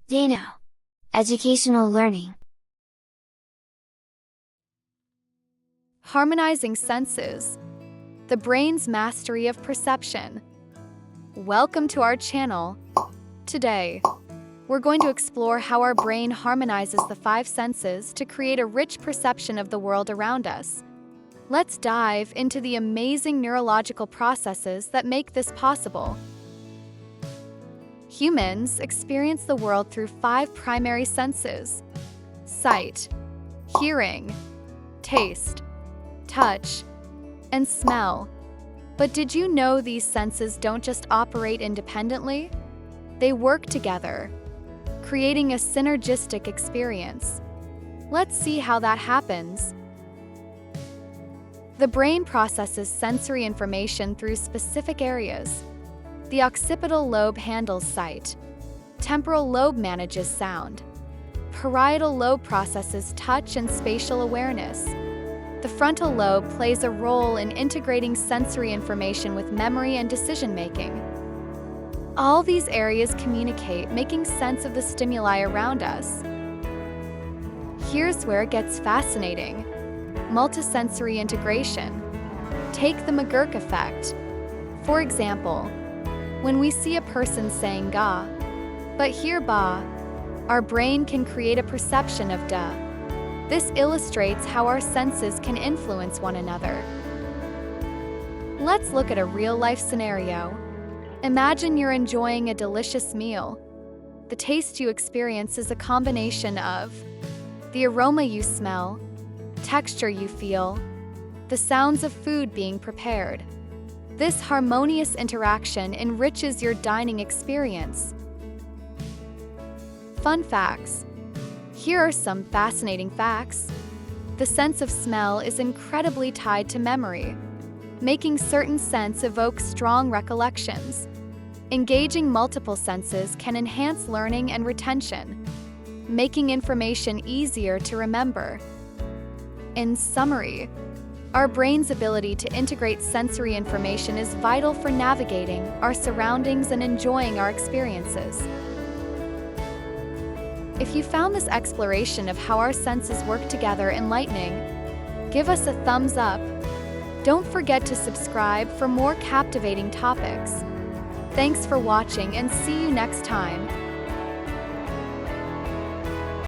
Dano. Educational learning. Harmonizing senses. The brain's mastery of perception. Welcome to our channel. Today, we're going to explore how our brain harmonizes the five senses to create a rich perception of the world around us. Let's dive into the amazing neurological processes that make this possible. Humans experience the world through five primary senses: sight, hearing, taste, touch, and smell. But did you know these senses don't just operate independently? They work together, creating a synergistic experience. Let's see how that happens. The brain processes sensory information through specific areas. The occipital lobe handles sight. Temporal lobe manages sound. Parietal lobe processes touch and spatial awareness. The frontal lobe plays a role in integrating sensory information with memory and decision-making. All these areas communicate, making sense of the stimuli around us. Here's where it gets fascinating. Multisensory integration. Take the McGurk effect. For example, when we see a person saying ga, but hear ba, our brain can create a perception of da. This illustrates how our senses can influence one another. Let's look at a real-life scenario. Imagine you're enjoying a delicious meal. The taste you experience is a combination of the aroma you smell, texture you feel, the sounds of food being prepared. This harmonious interaction enriches your dining experience. Fun facts. Here are some fascinating facts. The sense of smell is incredibly tied to memory, making certain scents evoke strong recollections. Engaging multiple senses can enhance learning and retention, making information easier to remember. In summary, our brain's ability to integrate sensory information is vital for navigating our surroundings and enjoying our experiences. If you found this exploration of how our senses work together enlightening, give us a thumbs up. Don't forget to subscribe for more captivating topics. Thanks for watching and see you next time.